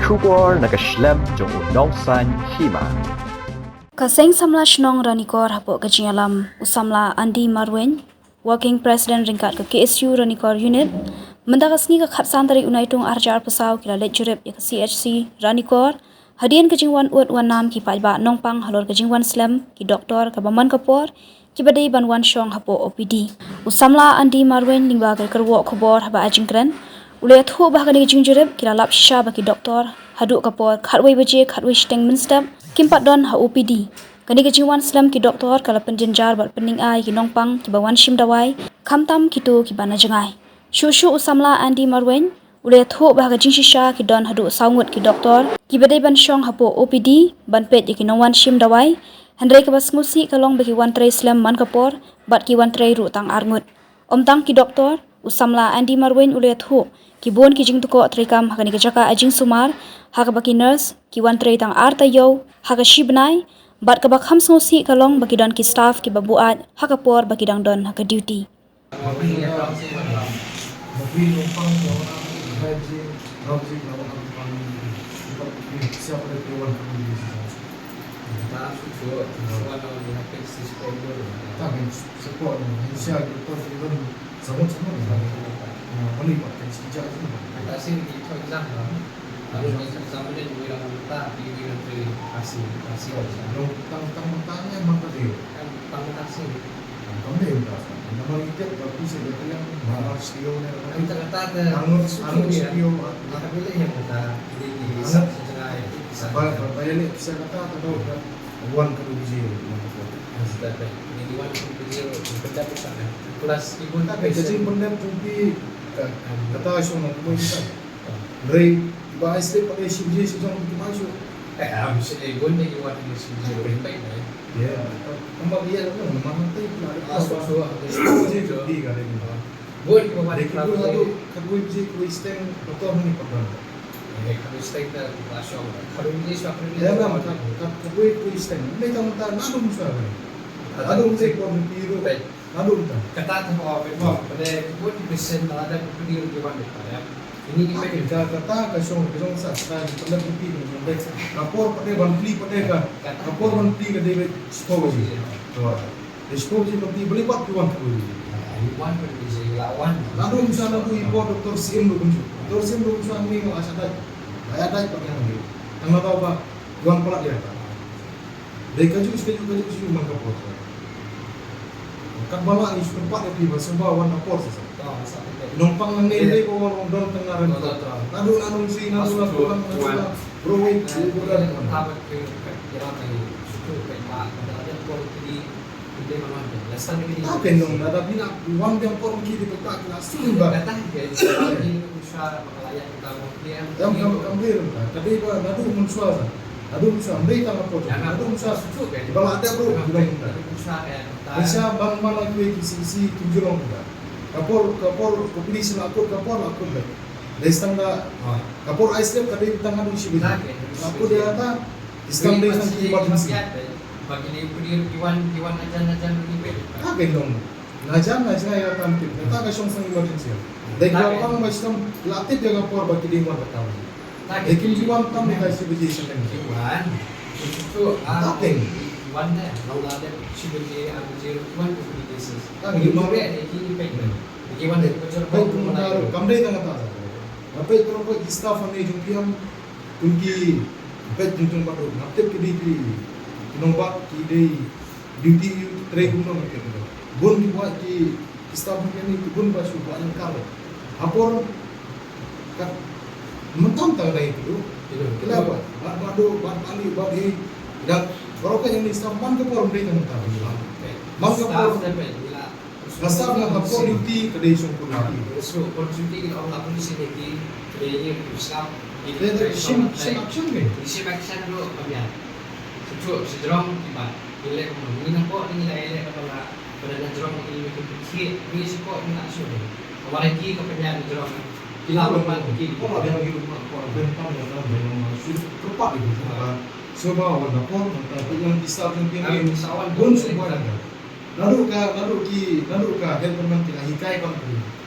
Shubor nakaslem jong unong san hima. Kaseng samla shnong ranikor hapo kajialam usamla Andi Marwen, Working President ringkat ke KSU ranikor unit, mendakasngi ke khatsan dari unaitung arjar pesau kila lejurep ya ke CHC ranikor, hadian kejingwan ut wanam ki pajba nongpang halor kejingwan slam ki doktor ke baman kapor, ki badai banwan syong hapo OPD. Usamla Andi Marwen lingba ke kerwo khobor haba ajingkran, ulai thu bah kani kejingjurep kila lap shisha baki doktor, haduk kapor khatwai baje khatwai steng minstep, kimpat don ha OPD. Kani kejingwan slam ki doktor kala penjenjar bat pening ai ki nongpang ki bawan shim dawai, kamtam kitu ki bana jengai. Shushu usamla Andi Marwen, ulai thu bah kejing shisha ki don haduk saungut ki doktor, ki badai ban syong hapo OPD, ban pet ki nongwan shim dawai, handrai ke bas ngusi kalong baki wan tray slam man kapor, bat ki wan tray ru tang arngut. Omtang ki doktor, usamla Andi Marwen ulai thu, ki bon ki jing tuko trikam hakani kejaka ajing sumar, haka baki nurse, ki wan tray tang arta yo, haka shibnai, bat kabak ham ngosi kalong baki don ki staff ki babuat, haka por baki dang don haka duty.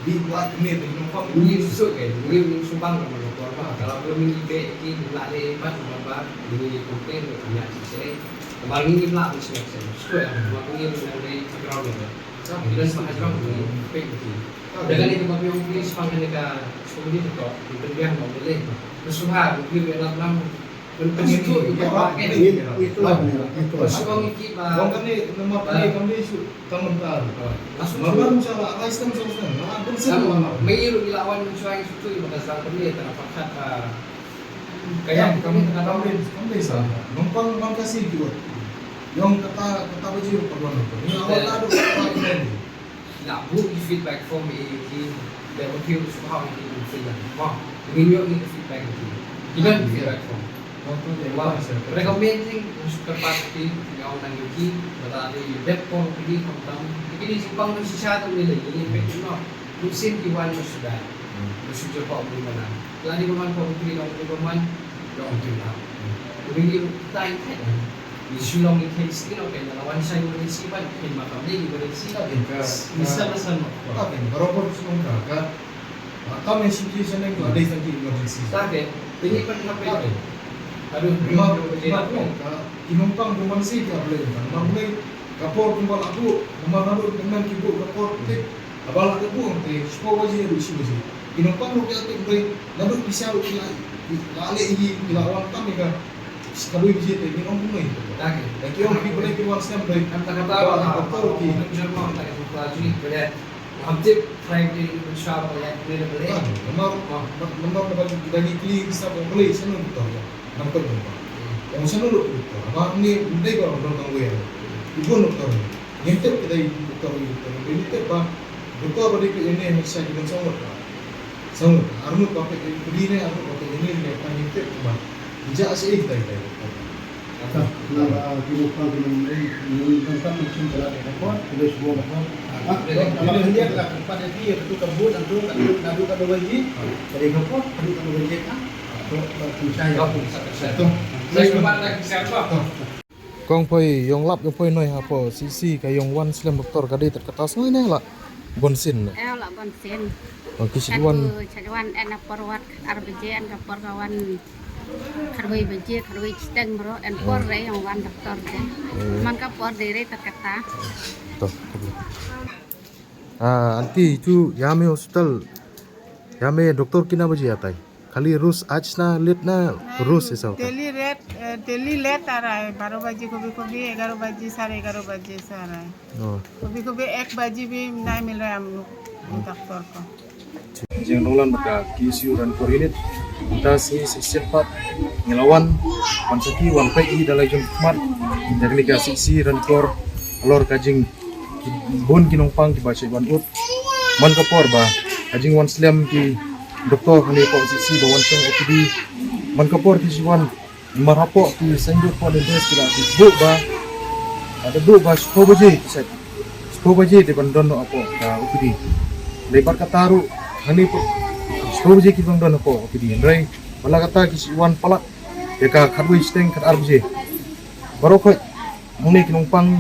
Di buat ini tu, nampak bunyi susuk kan, bunyi sumbang kalau korban. Kalau belum ini di belakang lebat, bapak ini komplain banyak sih. Kemarin ini belakang sih, sesuai. Waktu ini dari background itu. Kita sepakat juga ini baik betul. Dengan itu kami mungkin sepakat dengan sekolah itu kok diberikan mau boleh. Bersuha mungkin dalam itu juga pakai itulah Masuk kami kita. Bang kami nomor kami isu komentar. Langsung Mabang salah sistem solusi. Nah, bersama. Mengiru ilawan mencuai itu pada saat ini terpakat kayak kami kami salah. Numpang kasih juga. Yang kata baju perluan itu. Ini awal ada ini. Nak bu feedback from ini dia mungkin how ini bisa. Wah, ini yo ini feedback itu. Kita feedback from. Recommending seperti yang orang ini berarti depon ini tentang ini simpang dan sisa tu boleh ini betul. Musim iwan sudah. Bersujuk kau di mana. Lagi berman kau pilih kau di berman. Kau pilih. Ini time time. Di sulung di case ini oke. Lawan saya municipal in makam ini municipal. Bisa sama. Oke, berapa sulung kakak? Kami situation yang ada di emergency. Tapi ini pernah apa? Aduh, inumpang rumah sih tak boleh. Mulai kapor kumpul aku, rumah lalu dengan ibu kapor tik, abal aku pun tik, semua wajib isu sih. Inumpang rupiah tik boleh, lalu bisa rupiah, lale ini lawan kami kan, sekali bisa tik, ini orang mulai. Lagi, Lagi orang pergi boleh keluar setiap boleh. kata-kata apa? Jerman tak ada pelaju boleh. Objek Friday bersama yang boleh. Nomor dari klik bisa boleh senang betul ya. Nampak nampak. Yang sana lu betul. Abang ni mendai kalau orang tahu ya. Ibu nak tahu. Yang tu kita ibu tahu itu. Ini tu apa? Betul apa dia ini yang saya kita sangat. Sangat. Arnu pakai ini ni, arnu pakai ini ni. Apa yang tu apa? Bijak sih kita itu. Nah, dibuka dengan tentang musim berat ekor, sudah semua ekor. Kalau dia pada dia itu kebun, nadu kado baju, dari ekor, nadu kado baju kan, Saya cuma lagi siapa? Kong poi yong lap yong poi noi apa sisi kay yong wan slam doktor kadi terketas noi ne la bonsin. Lah bonsin. Oh kisiwan Chajuan en porwat arbije en kawan karwai beje karwai citeng bro en por re yang wan doktor je. Man ka por dere terkata. toh. Anti itu yame hospital yame doktor kina baji atai. खाली रूस आज ना लेट ना रूस ऐसा होता है daily late आ रहा है 12 बजे कभी 11 बजे 11:30 बजे से आ रहा है कभी 1 बजे भी नहीं मिल रहा है हम लोग डॉक्टर को Jeng nolan baka KSU dan Korinit kita si cepat ngelawan pansaki wan PI dalai jom smart dari ka si dan kor alor kajing bon kinongpang ki bache wan ut man kapor ba kajing wan slam ki doktor hani po si bawan song OPD man kapor ki siwan marapo ki sanjo po de des kila di bu ba ada bu ba 10 baje de bandon apo ka OPD lebar kataru hani po 10 baje ki bandon apo OPD rai wala kata ki siwan palak ya ka kharwi steng kar arbje baru ko muni kinongpang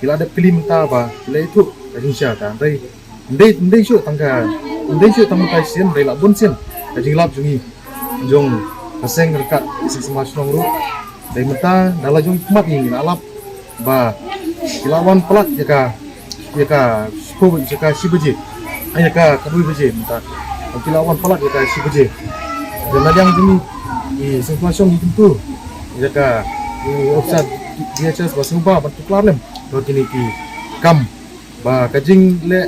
kila ada film ta ba kila itu kajing ta rai ndai shu tangga tai sen dai la bon sen kajing lap jungi jong kaseng rekat isi semas nong ru dai mata dala jong mat ni alap ba kilawan pelak ya ka sko ya ka si beje aya ka kadui beje mata kilawan pelak ya ka si beje dan ladang jungi di semasong itu ya ka offside dia chas ba suba bantu klarlem do kini ki kam ba kajing le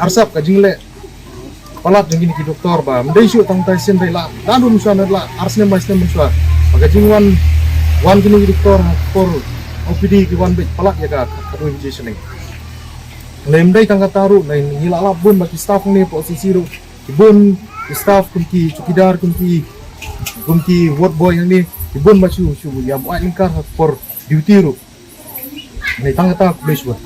arsap kajing le palat dengan ki doktor ba mendai shu tang tai sen dai la dadu muswa na la arsne masne muswa kajing wan kini ki doktor por OPD ki wan bet palat ya ka kadu injection ni lemdai tang kataru nai ngila la bun ba ki staff ni posisi ru ki bun ki staff kunki cukidar kunki ward boy yang ni ki bun ma shu ya buat lingkar por duty ru nai tang kata kuliswa